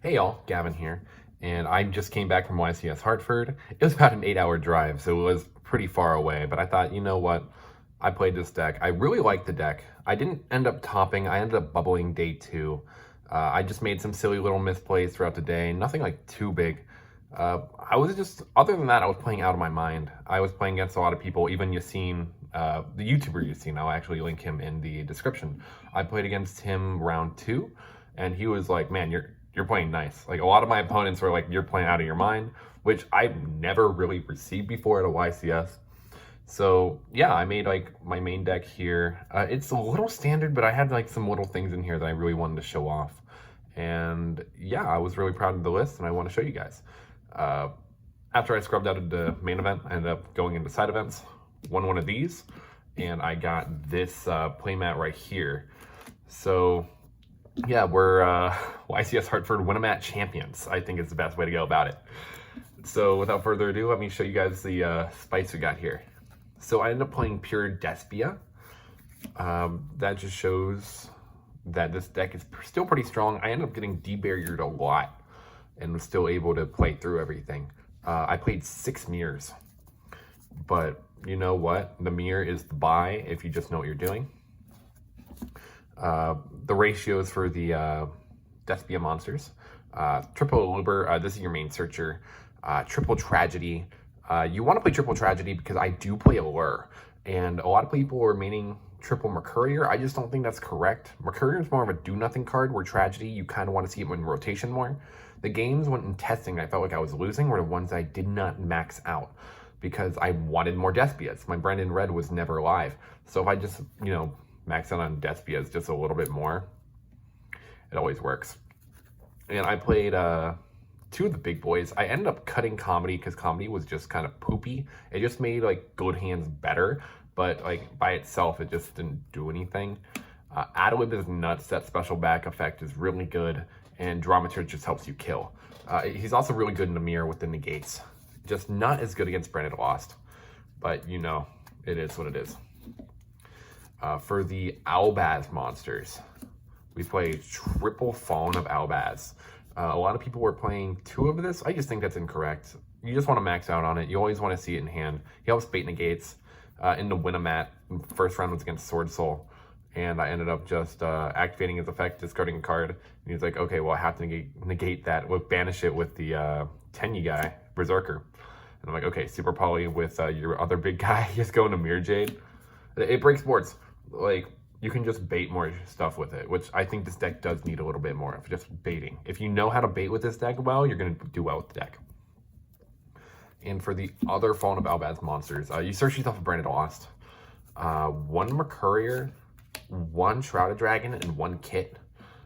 Hey y'all, Gavin here, and I just came back from YCS Hartford. It was about an 8-hour drive, so it was pretty far away, but I thought, you know what? I played this deck. I really liked the deck. I didn't end up topping, I ended up bubbling day 2. I just made some silly little misplays throughout the day, nothing like too big. Other than that, I was playing out of my mind. I was playing against a lot of people, even Yassine, the YouTuber Yassine, I'll actually link him in the description. I played against him round 2, and he was like, man, you're playing nice. Like, a lot of my opponents were like, you're playing out of your mind, which I've never really received before at a YCS. So yeah, I made like my main deck here. It's a little standard, but I had like some little things in here that I really wanted to show off. And yeah, I was really proud of the list, and I want to show you guys. After I scrubbed out of the main event, I ended up going into side events, won one of these, and I got this playmat right here. So yeah, we're YCS Hartford Win-A-Mat champions, I think is the best way to go about it. So without further ado, let me show you guys the spice we got here. So I ended up playing pure Despia. That just shows that this deck is still pretty strong. I ended up getting debarriered a lot and was still able to play through everything. I played 6 mirrors, but you know what? The mirror is the buy if you just know what you're doing. The ratios for the Despia monsters. Triple Allure, this is your main searcher. Triple Tragedy. You want to play Triple Tragedy because I do play Allure, and a lot of people are maining Triple Mercurier. I just don't think that's correct. Mercurier is more of a do-nothing card, where Tragedy, you kind of want to see it in rotation more. The games when in testing I felt like I was losing were the ones I did not max out because I wanted more Despias. My Brandon Red was never live. So if I just, max out on Despias just a little bit more, it always works. And I played 2 of the big boys. I ended up cutting Comedy because Comedy was just kind of poopy. It just made like good hands better, but like by itself, it just didn't do anything. Adlib is nuts. That special back effect is really good, and Dramaturge just helps you kill. He's also really good in the mirror with the negates. Just not as good against Branded Lost, but it is what it is. For the Albaz monsters, we play triple Fawn of Albaz. A lot of people were playing 2 of this. I just think that's incorrect. You just want to max out on it. You always want to see it in hand. He helps bait negates. In the Win-A-Mat, first round was against Sword Soul, and I ended up just activating his effect, discarding a card. And he's like, okay, well, I have to negate that, banish it with the Tenyi guy, Berserker. And I'm like, okay, Super Poly with your other big guy, just going to Mirror Jade. It breaks boards. Like, you can just bait more stuff with it, which I think this deck does need a little bit more of just baiting. If you know how to bait with this deck well, you're going to do well with the deck. And for the other Fawn of Albaz monsters, you search yourself a Branded Lost. 1 Mercurier, 1 Shrouded Dragon, and 1 Kit.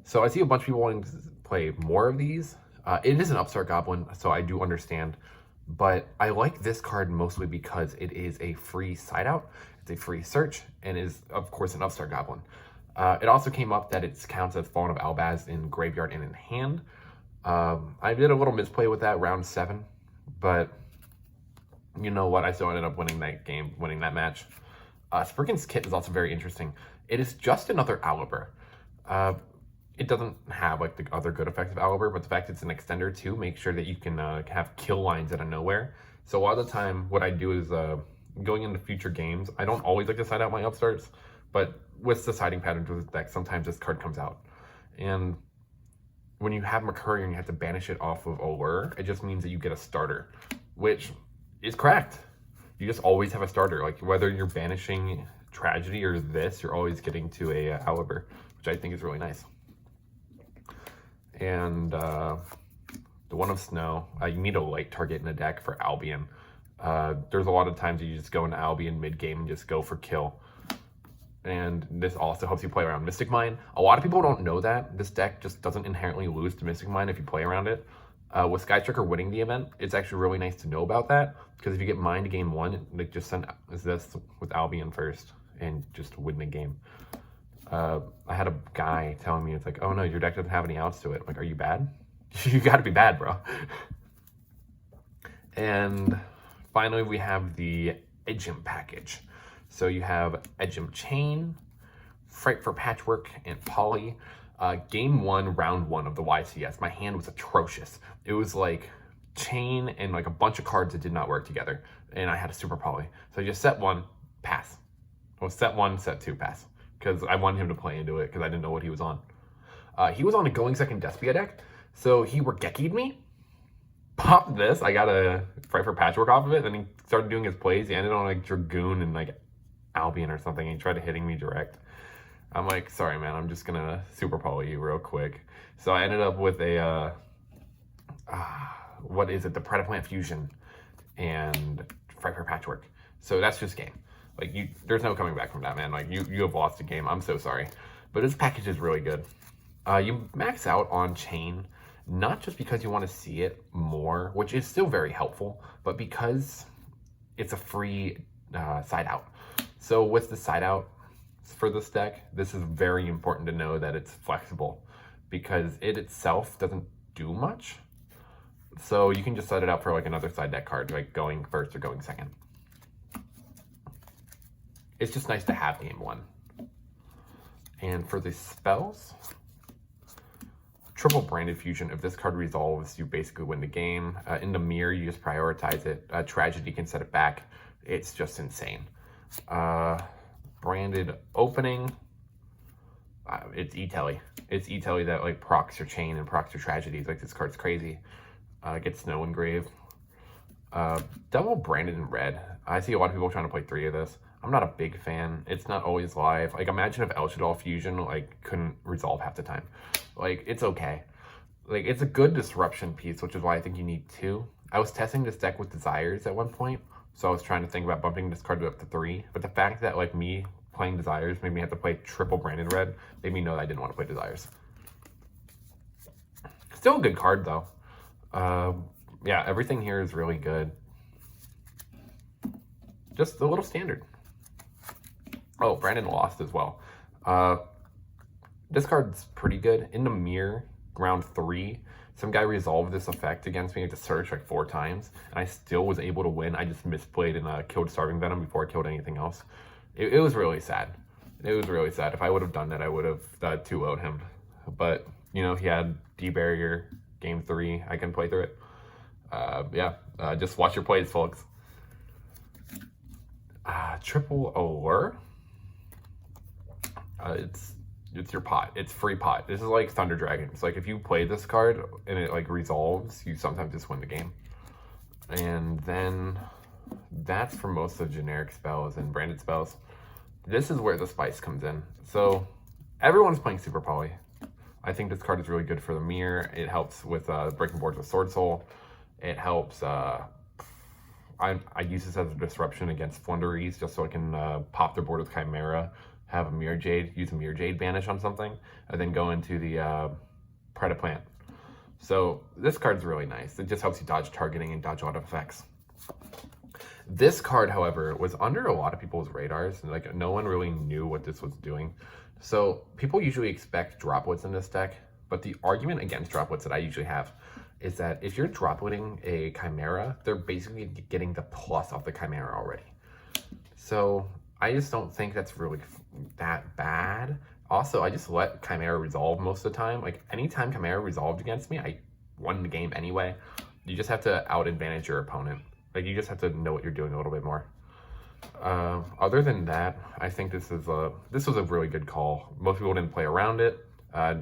So I see a bunch of people wanting to play more of these. It is an Upstart Goblin, so I do understand. But I like this card mostly because it is a free side out, it's a free search, and is, of course, an Upstart Goblin. It also came up that it counts as Fawn of Albaz in graveyard and in hand. I did a little misplay with that round 7, but you know what? I still ended up winning that game, winning that match. Spriggan's Kit is also very interesting. It is just another Alibur. It doesn't have like the other good effects of Albaz, but the fact it's an extender too makes sure that you can have kill lines out of nowhere. So a lot of the time, what I do is going into future games, I don't always like to side out my upstarts, but with the siding patterns with this deck, sometimes this card comes out. And when you have Mercurier and you have to banish it off of Allure, it just means that you get a starter, which is correct. You just always have a starter. Like, whether you're banishing Tragedy or this, you're always getting to a Albaz, which I think is really nice. And the one of Snow, you need a light target in a deck for Albion. There's a lot of times you just go into Albion mid-game and just go for kill. And this also helps you play around Mystic Mine. A lot of people don't know that. This deck just doesn't inherently lose to Mystic Mine if you play around it. With Skystriker winning the event, it's actually really nice to know about that, because if you get Mine to game 1, like, just send this with Albion first and just win the game. I had a guy telling me, it's like, oh no, your deck doesn't have any outs to it. I'm like, are you bad? You gotta be bad, bro. And finally, we have the Edgem package. So you have Edgem Chain, Frightfur Patchwork, and Poly. Game 1, round 1 of the YCS, my hand was atrocious. It was like chain and like a bunch of cards that did not work together, and I had a super poly. So I just set 1, pass. Well, set 1, set 2, pass. Because I wanted him to play into it because I didn't know what he was on. He was on a going second Despia deck, so he Regeki'd me. Popped this, I got a Frightfur patchwork off of it, then he started doing his plays. He ended on like Dragoon and like Albion or something, and he tried hitting me direct. I'm like, sorry man, I'm just gonna super poly you real quick. So I ended up with a, what is it, the Predaplant Fusion and Frightfur Patchwork. So that's just game. Like, there's no coming back from that, man. Like, you have lost a game. I'm so sorry. But this package is really good. You max out on chain, not just because you want to see it more, which is still very helpful, but because it's a free side out. So with the side out for this deck, this is very important to know that it's flexible, because it itself doesn't do much. So you can just set it up for like another side deck card, like going first or going second. It's just nice to have game 1. And for the spells, triple branded fusion. If this card resolves, you basically win the game. In the mirror, you just prioritize it. Tragedy can set it back. It's just insane. Branded opening. It's E-Telly. It's E-Telly that like procs your chain and procs your tragedies. Like, this card's crazy. Get Snow Engrave. Double branded in red. I see a lot of people trying to play 3 of this. I'm not a big fan. It's not always live. Like, imagine if El Shaddoll Fusion like couldn't resolve half the time. Like, it's okay. Like, it's a good disruption piece, which is why I think you need 2. I was testing this deck with Desires at one point, so I was trying to think about bumping this card up to 3. But the fact that like me playing Desires made me have to play triple branded red made me know that I didn't want to play Desires. Still a good card though. Yeah, everything here is really good. Just a little standard. Oh, Brandon lost as well. This card's pretty good. In the mirror, round 3, some guy resolved this effect against me. I had to search like 4 times, and I still was able to win. I just misplayed and killed Starving Venom before I killed anything else. It was really sad. It was really sad. If I would have done that, I would have 2-0'd him. But, you know, he had D-Barrier, game 3. I can play through it. Yeah, just watch your plays, folks. Triple Allure. It's your pot. It's free pot. This is like Thunder Dragon. It's like if you play this card and it like resolves, you sometimes just win the game. And then that's for most of the generic spells and branded spells. This is where the spice comes in. So everyone's playing Super Poly. I think this card is really good for the mirror. It helps with breaking boards with Sword Soul. It helps. I use this as a disruption against Flunderies just so I can pop their board with Chimera, have a Mirror Jade, use a Mirror Jade banish on something, and then go into the Predaplant. So this card's really nice. It just helps you dodge targeting and dodge a lot of effects. This card, however, was under a lot of people's radars. Like, no one really knew what this was doing. So people usually expect droplets in this deck, but the argument against droplets that I usually have is that if you're dropletting a Chimera, they're basically getting the plus off the Chimera already. So I just don't think that's really that bad. Also, I just let Chimera resolve most of the time. Like, anytime Chimera resolved against me, I won the game anyway. You just have to out-advantage your opponent. Like, you just have to know what you're doing a little bit more. Other than that, I think this was a really good call. Most people didn't play around it.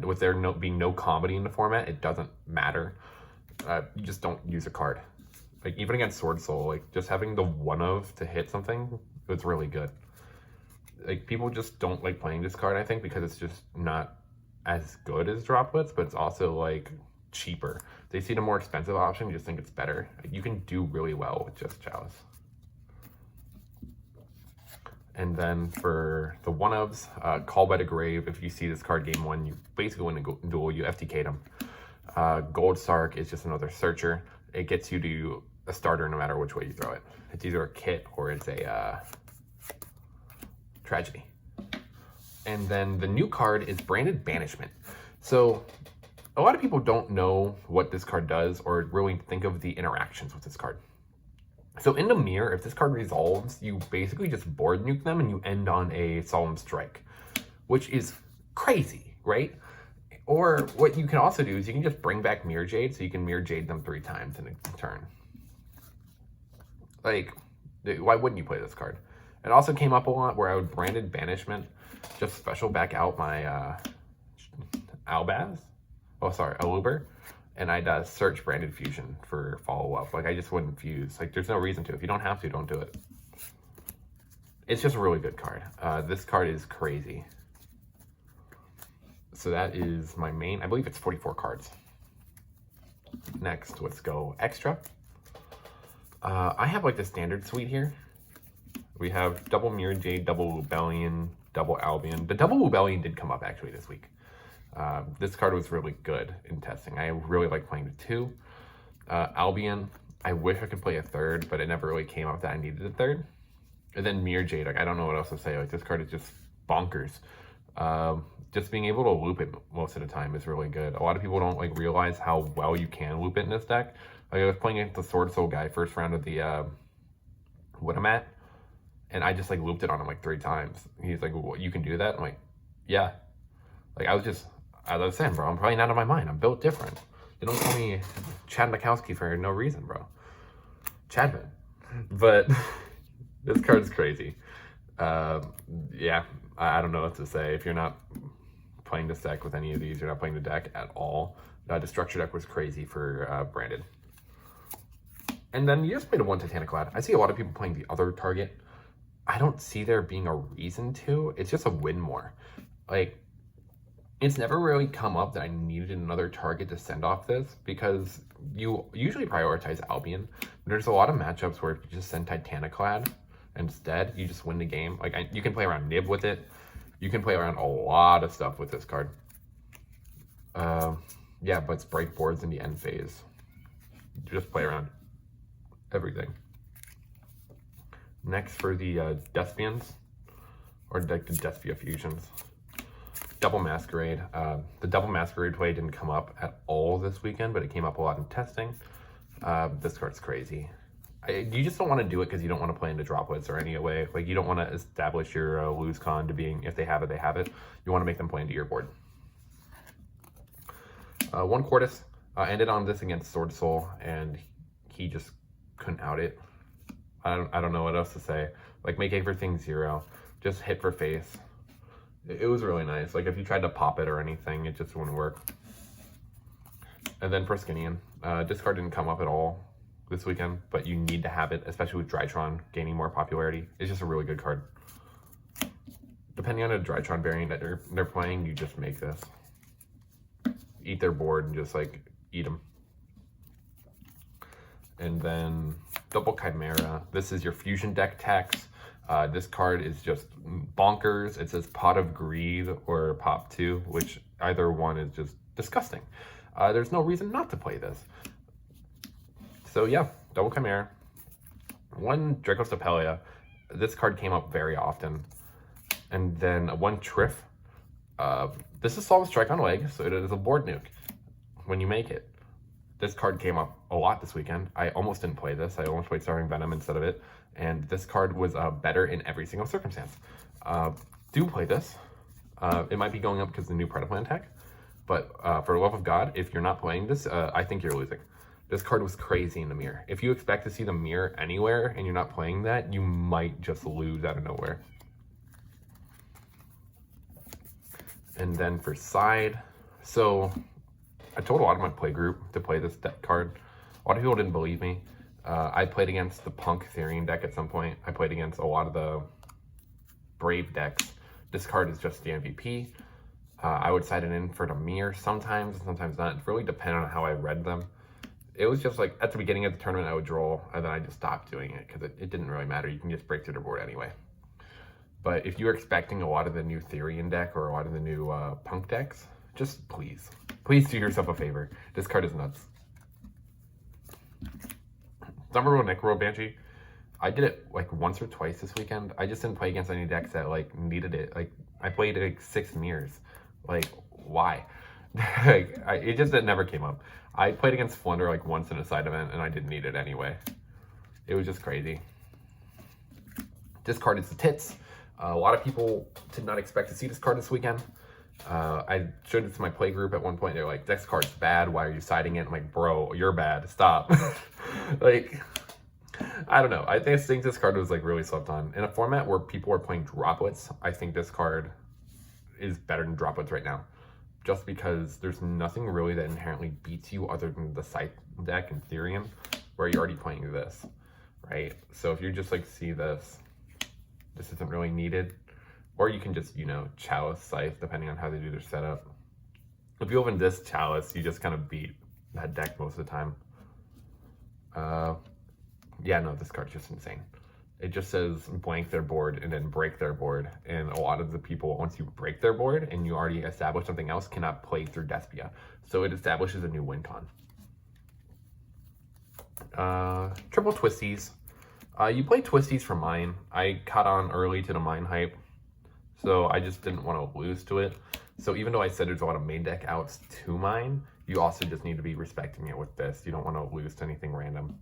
With there being no comedy in the format, it doesn't matter. You just don't use a card. Like, even against Sword Soul, like, just having the 1-of to hit something was really good. Like, people just don't like playing this card, I think, because it's just not as good as droplets, but it's also like cheaper. They see the more expensive option, you just think it's better. Like, you can do really well with just Chalice. And then for the 1-ofs, Call by the Grave. If you see this card game 1, you basically win a duel, you FTK'd them. Gold Sark is just another searcher. It gets you to a starter no matter which way you throw it. It's either a kit or it's a tragedy. And then the new card is Branded Banishment. So a lot of people don't know what this card does or really think of the interactions with this card. So in the mirror, if this card resolves, you basically just board nuke them and you end on a Solemn Strike, which is crazy, right? Or what you can also do is you can just bring back Mirror Jade, so you can Mirror Jade them 3 times in a turn. Like, why wouldn't you play this card? It also came up a lot where I would Branded Banishment, just special back out my Albaz. Oh, sorry, Aluber. And I'd search Branded Fusion for follow-up. Like, I just wouldn't fuse. Like, there's no reason to. If you don't have to, don't do it. It's just a really good card. This card is crazy. So that is my main. I believe it's 44 cards. Next, let's go extra. I have like the standard suite here. We have double Mirror Jade, double Rebellion, double Albion. The double Rebellion did come up actually this week. This card was really good in testing. I really like playing the 2. Albion, I wish I could play a 3rd, but it never really came up that I needed a 3rd. And then Mirror Jade, like I don't know what else to say. Like this card is just bonkers. Just being able to loop it most of the time is really good. A lot of people don't like realize how well you can loop it in this deck. Like I was playing against the Sword Soul guy first round of the Winamat, and I just like looped it on him like 3 times. He's like, well, you can do that? I'm like, yeah. Like I was saying, bro, I'm probably not out of my mind. I'm built different. You don't call me Chad Mikowski for no reason, bro. Chadman. But this card's crazy. Yeah, I don't know what to say. If you're not playing this deck with any of these, you're not playing the deck at all. The structure deck was crazy for Branded. And then you just played a 1 Titanic Lad. I see a lot of people playing the other target. I don't see there being a reason to. It's just a win more. Like, it's never really come up that I needed another target to send off this because you usually prioritize Albion. There's a lot of matchups where if you just send Titanic Lad instead, you just win the game. Like, you can play around Nib with it. You can play around a lot of stuff with this card. Yeah, but it's break boards in the end phase. You just play around everything. Next for the Despians, or like the Despia fusions. Double Masquerade. The double Masquerade play didn't come up at all this weekend, but it came up a lot in testing. This card's crazy. You just don't want to do it because you don't want to play into droplets or any way. Like you don't want to establish your lose con to being, if they have it, they have it. You want to make them play into your board. One Quartus ended on this against Sword Soul, and he just couldn't out it. I don't know what else to say. Like make everything 0, just hit for face. It was really nice. Like if you tried to pop it or anything, it just wouldn't work. And then Proskinian. This card didn't come up at all this weekend, but you need to have it, especially with Drytron gaining more popularity. It's just a really good card. Depending on a Drytron variant that they're playing, you just make this. Eat their board and just like eat them. And then double Chimera. This is your fusion deck tax. This card is just bonkers. It says Pot of Greed or Pop 2, which either one is just disgusting. There's no reason not to play this. So yeah, double Chimera. 1 Dracostopelia. This card came up very often. And then 1 Triff. This is Solve Strike on Leg, so it is a board nuke when you make it. This card came up a lot this weekend. I almost didn't play this. I almost played Starving Venom instead of it. And this card was better in every single circumstance. Do play this. It might be going up because of the new Predaplan tech. But for the love of God, if you're not playing this, I think you're losing. This card was crazy in the mirror. If you expect to see the mirror anywhere and you're not playing that, you might just lose out of nowhere. And then for side, so I told a lot of my play group to play this deck card. A lot of people didn't believe me. I played against the Punk Therian deck at some point. I played against a lot of the Brave decks. This card is just the MVP. I would side it in for the mirror sometimes, and sometimes not. It really depended on how I read them. It was just like, at the beginning of the tournament, I would draw, and then I just stopped doing it, because it didn't really matter. You can just break through the board anyway. But if you're expecting a lot of the new Therian deck, or a lot of the new Punk decks, just please do yourself a favor. This card is nuts. Summerrow Necro Banshee. I did it like once or twice this weekend. I just didn't play against any decks that like needed it. Like I played like 6 mirrors. Like why? Like it never came up. I played against Flunder like once in a side event, and I didn't need it anyway. It was just crazy. This card is the tits. A lot of people did not expect to see this card this weekend. I showed it to my play group at one point. They're like, "This card's bad. Why are you siding it?" I'm like, "Bro, you're bad. Stop." Like, I don't know. I think this card was like really slept on. In a format where people are playing droplets, I think this card is better than droplets right now. Just because there's nothing really that inherently beats you other than the Scythe deck and Therium, where you're already playing this, right? So if you just like see this isn't really needed. Or you can just, you know, Chalice Scythe, depending on how they do their setup. If you open this Chalice, you just kind of beat that deck most of the time. Yeah, no, this card's just insane. It just says blank their board and then break their board. And a lot of the people, once you break their board and you already establish something else, cannot play through Despia. So it establishes a new win con. Triple Twisties. You play Twisties for mine. I caught on early to the mine hype, so I just didn't want to lose to it. So even though I said there's a lot of main deck outs to mine, you also just need to be respecting it with this. You don't want to lose to anything random.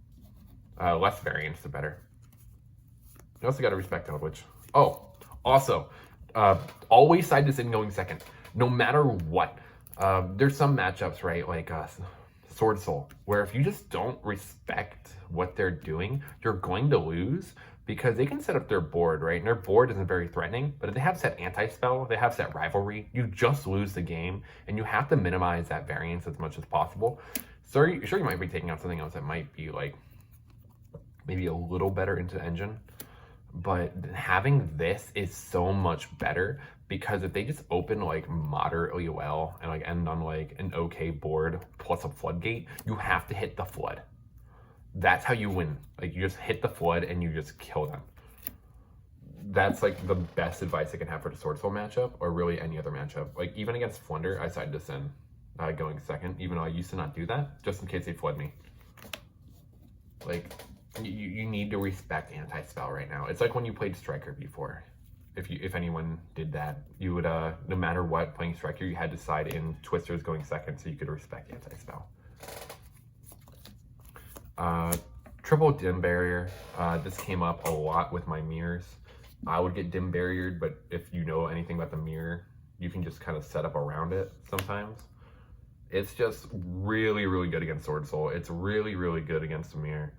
Less variance, the better. You also got to respect Albaz. Oh, also, always side this in going second, no matter what. There's some matchups, right, like Sword Soul, where if you just don't respect what they're doing, you're going to lose because they can set up their board, right? And their board isn't very threatening, but if they have set anti-spell, they have set rivalry, you just lose the game, and you have to minimize that variance as much as possible. So sure, you might be taking out something else that might be like maybe a little better into the engine, but having this is so much better because if they just open like moderately well and like end on like an okay board plus a floodgate, you have to hit the flood. That's how you win. Like you just hit the flood and you just kill them. That's like the best advice I can have for the Sword Soul matchup, or really any other matchup. Like even against Flunder, I sided this in going second, even though I used to not do that, just in case they flood me. Like you need to respect anti-spell right now. It's like when you played Striker before. If anyone did that, you would no matter what, playing Striker, you had to side in Twisters going second so you could respect anti-spell. Triple Dim Barrier. This came up a lot with my mirrors. I would get dim barriered, but if you know anything about the mirror, you can just kind of set up around it sometimes. It's just really, really good against Sword Soul. It's really, really good against the mirror.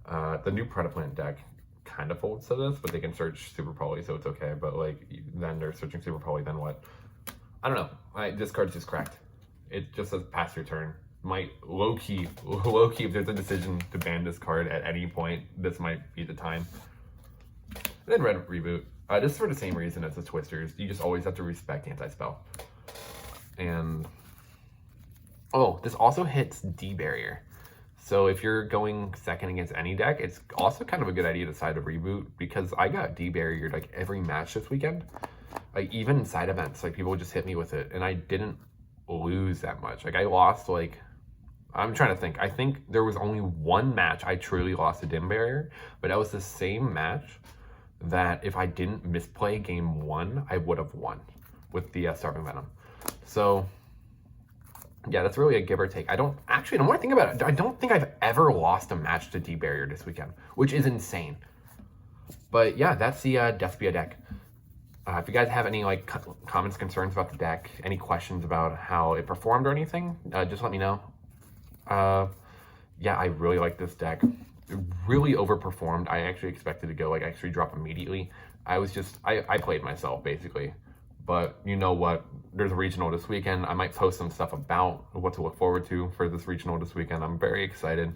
The new Predaplant deck kind of folds to this, but they can search Super Poly, so it's okay. But like, then they're searching Super Poly, then what? I don't know. This card's just cracked. It just says pass your turn. Might low-key, if there's a decision to ban this card at any point, this might be the time. And then Red Reboot. Just for the same reason as the Twisters, you just always have to respect anti-spell. And, oh, this also hits D-Barrier. So if you're going second against any deck, it's also kind of a good idea to side a Reboot, because I got D-Barriered like every match this weekend. Like even side events, like people would just hit me with it, and I didn't lose that much. Like I lost like, I'm trying to think. I think there was only one match I truly lost a dim barrier, but that was the same match that if I didn't misplay game 1, I would have won with the Starving Venom. So yeah, that's really a give or take. I don't actually, the more I think about it, I don't think I've ever lost a match to D-Barrier this weekend, which is insane. But yeah, that's the Despia deck. If you guys have any like comments, concerns about the deck, any questions about how it performed or anything, just let me know. Yeah, I really like this deck. It really overperformed. I actually expected to go like actually drop immediately. I played myself basically. But you know what? There's a regional this weekend. I might post some stuff about what to look forward to for this regional this weekend. I'm very excited.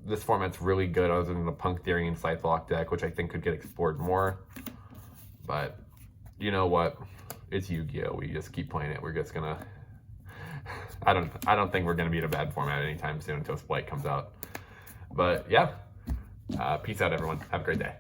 This format's really good other than the Punk Theory and Scythe Lock deck, which I think could get explored more. But you know what? It's Yu-Gi-Oh! We just keep playing it. We're just gonna... I don't think we're gonna be in a bad format anytime soon until Splight comes out. But yeah, peace out everyone. Have a great day.